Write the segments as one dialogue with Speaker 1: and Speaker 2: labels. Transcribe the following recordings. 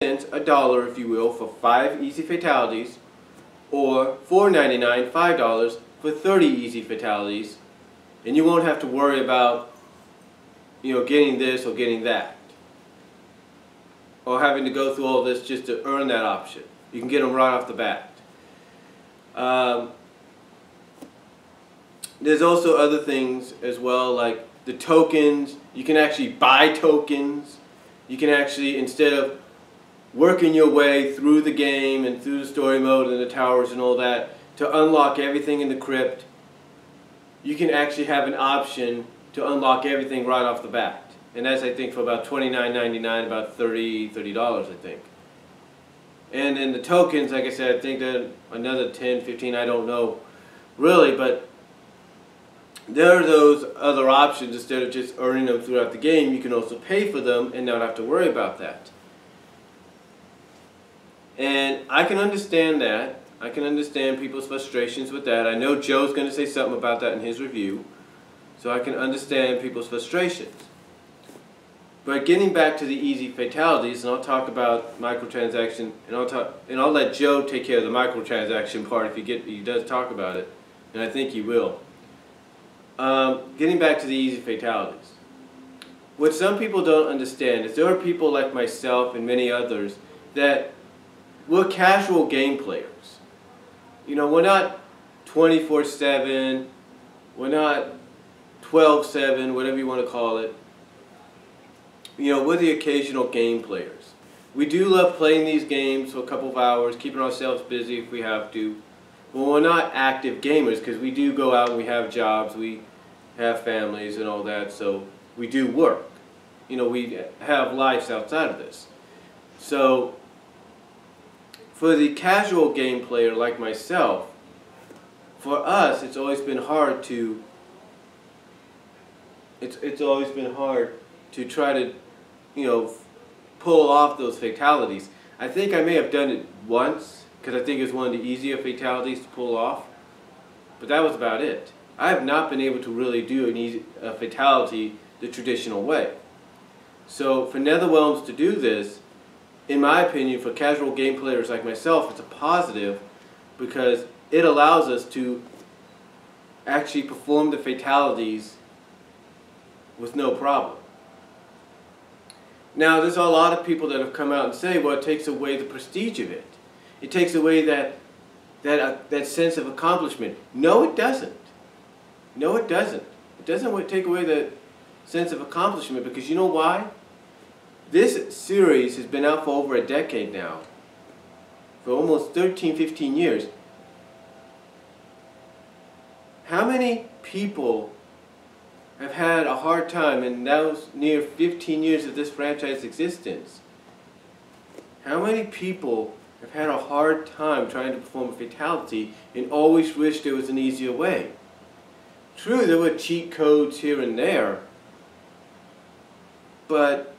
Speaker 1: cents, a dollar if you will, for 5 easy fatalities, or $4.99, $5 for 30 easy fatalities, and you won't have to worry about, getting this or getting that, or having to go through all this just to earn that option. You can get them right off the bat. There's also other things as well, like the tokens. You can actually buy tokens. You can actually, instead of working your way through the game and through the story mode and the towers and all that to unlock everything in the crypt, you can actually have an option to unlock everything right off the bat. And that's, I think, for about $29.99, about $30, I think. And then the tokens, like I said, I think that another 10, 15, I don't know really, but there are those other options. Instead of just earning them throughout the game, you can also pay for them and not have to worry about that. And I can understand that. I can understand people's frustrations with that. I know Joe's going to say something about that in his review, so I can understand people's frustrations. But getting back to the easy fatalities, and I'll talk about microtransaction, and I'll let Joe take care of the microtransaction part if he does talk about it, and I think he will. Getting back to the easy fatalities. What some people don't understand is there are people like myself and many others that we're casual game players. We're not 24/7, we're not 12/7, whatever you want to call it. We're the occasional game players. We do love playing these games for a couple of hours, keeping ourselves busy if we have to. But we're not active gamers because we do go out and we have jobs, we have families and all that, so we do work. We have lives outside of this. So for the casual game player like myself, for us it's always been hard to try to pull off those fatalities. I think I may have done it once because I think it's one of the easier fatalities to pull off, but that was about it. I have not been able to really do a fatality the traditional way. So for Netherrealms to do this, in my opinion, for casual game players like myself, it's a positive because it allows us to actually perform the fatalities with no problem. Now, there's a lot of people that have come out and say, well, it takes away the prestige of it. It takes away that sense of accomplishment. No, it doesn't. No, it doesn't. It doesn't take away the sense of accomplishment because you know why? This series has been out for over a decade now, for almost 13, 15 years. How many people have had a hard time in those near 15 years of this franchise existence? How many people have had a hard time trying to perform a fatality and always wish there was an easier way? True, there were cheat codes here and there, but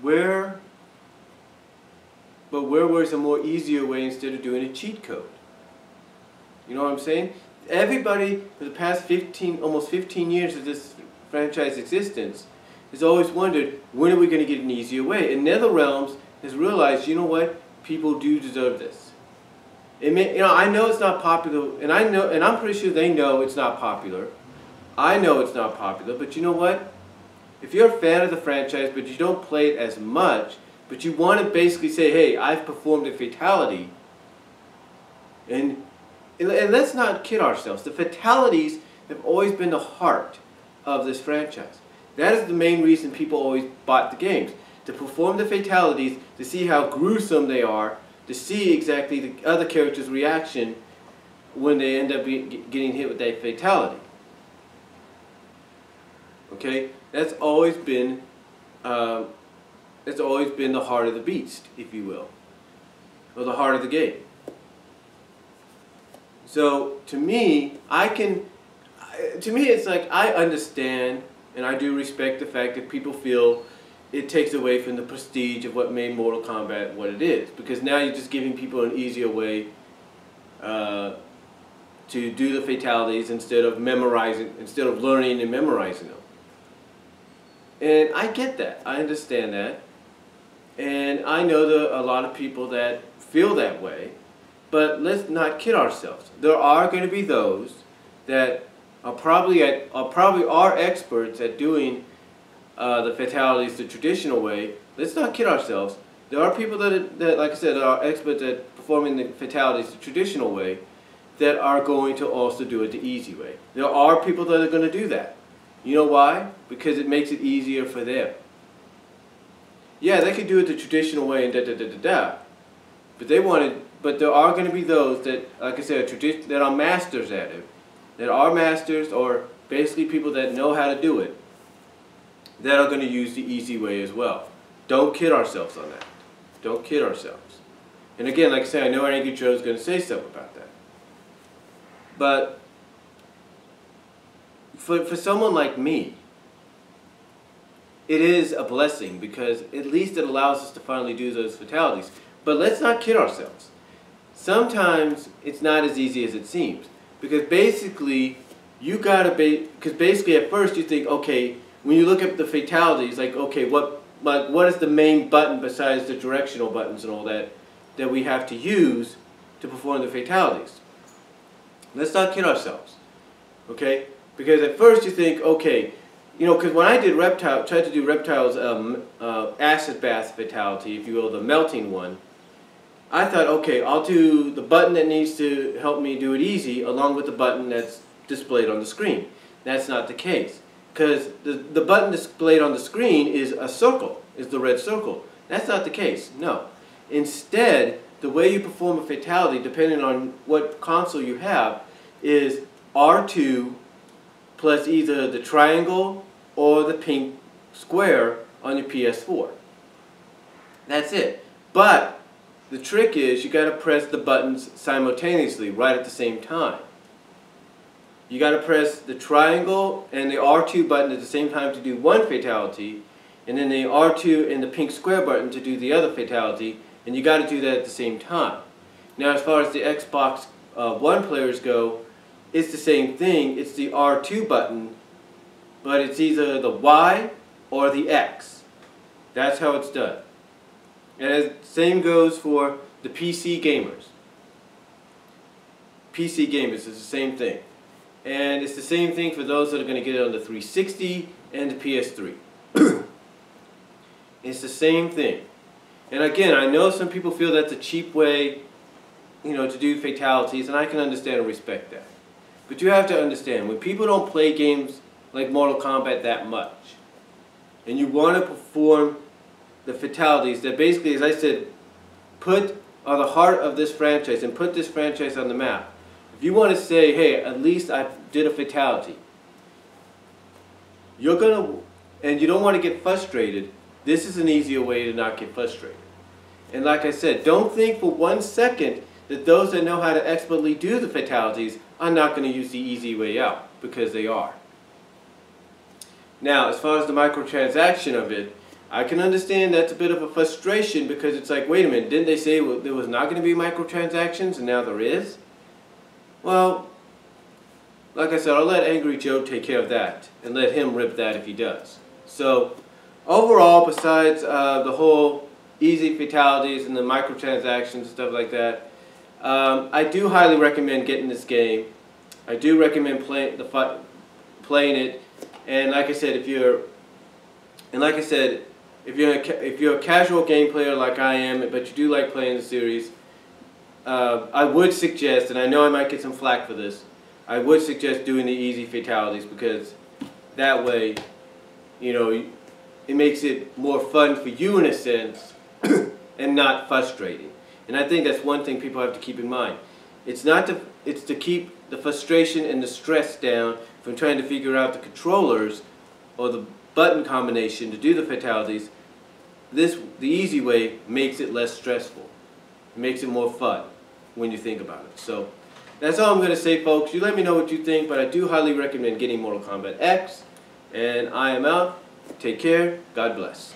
Speaker 1: where was a more easier way instead of doing a cheat code? You know what I'm saying? Everybody for the past almost 15 years of this franchise existence has always wondered, when are we going to get an easier way? And Netherrealms has realized, you know what? People do deserve this. I know it's not popular, and I'm pretty sure they know it's not popular. I know it's not popular, but you know what? If you're a fan of the franchise, but you don't play it as much, but you want to basically say, hey, I've performed a fatality, and let's not kid ourselves. The fatalities have always been the heart of this franchise. That is the main reason people always bought the games. To perform the fatalities, to see how gruesome they are, to see exactly the other character's reaction when they end up getting hit with that fatality. Okay? That's always been the heart of the beast, if you will. Or the heart of the game. So to me, it's like I understand and I do respect the fact that people feel it takes away from the prestige of what made Mortal Kombat what it is, because now you're just giving people an easier way to do the fatalities instead of learning and memorizing them. And I get that. I understand that. And I know there are a lot of people that feel that way, but let's not kid ourselves. There are going to be those that are probably are experts at doing the fatalities the traditional way. Let's not kid ourselves. There are people that, like I said, are experts at performing the fatalities the traditional way that are going to also do it the easy way. There are people that are going to do that. You know why? Because it makes it easier for them. Yeah, they could do it the traditional way and da-da-da-da-da. But there are going to be those that, like I said, that are masters at it. That are masters, or basically people that know how to do it, that are going to use the easy way as well. Don't kid ourselves on that. Don't kid ourselves. And again, like I said, I know Angry Joe's going to say something about that. But for someone like me, it is a blessing because at least it allows us to finally do those fatalities. But let's not kid ourselves. Sometimes it's not as easy as it seems. Because basically, because basically at first you think, okay, when you look at the fatalities, like, okay, what is the main button besides the directional buttons and all that we have to use to perform the fatalities? Let's not kid ourselves, okay? Because at first you think, okay, you know, because when I did tried to do Reptile's acid bath fatality, if you will, the melting one, I thought, okay, I'll do the button that needs to help me do it easy along with the button that's displayed on the screen. That's not the case. Because the button displayed on the screen is a circle, is the red circle. That's not the case, no. Instead, the way you perform a fatality, depending on what console you have, is R2 plus either the triangle or the pink square on your PS4. That's it. But the trick is you got to press the buttons simultaneously, right at the same time. You got to press the triangle and the R2 button at the same time to do one fatality, and then the R2 and the pink square button to do the other fatality, and you got to do that at the same time. Now, as far as the Xbox One players go, it's the same thing. It's the R2 button, but it's either the Y or the X. That's how it's done. And the same goes for the PC gamers. PC gamers is the same thing. And it's the same thing for those that are going to get it on the 360 and the PS3. It's the same thing. And again, I know some people feel that's a cheap way, you know, to do fatalities, and I can understand and respect that. But you have to understand, when people don't play games like Mortal Kombat that much, and you want to perform the fatalities that basically, as I said, are the heart of this franchise and put this franchise on the map. If you want to say, hey, at least I did a fatality, and you don't want to get frustrated, this is an easier way to not get frustrated. And like I said, don't think for 1 second that those that know how to expertly do the fatalities are not going to use the easy way out, because they are. Now, as far as the microtransaction of it, I can understand that's a bit of a frustration, because it's like, wait a minute, didn't they say there was not going to be microtransactions and now there is? Well, like I said, I'll let Angry Joe take care of that and let him rip that if he does. So, overall, besides the whole easy fatalities and the microtransactions and stuff like that, I do highly recommend getting this game. I do recommend playing it. And like I said, if you're a casual game player like I am, but you do like playing the series, I would suggest, and I know I might get some flack for this, I would suggest doing the easy fatalities, because that way, you know, it makes it more fun for you in a sense and not frustrating. And I think that's one thing people have to keep in mind. It's to keep the frustration and the stress down from trying to figure out the controllers or the button combination to do the fatalities. The easy way makes it less stressful. It makes it more fun when you think about it. So that's all I'm going to say, folks. You let me know what you think, but I do highly recommend getting Mortal Kombat X. And I am out. Take care. God bless.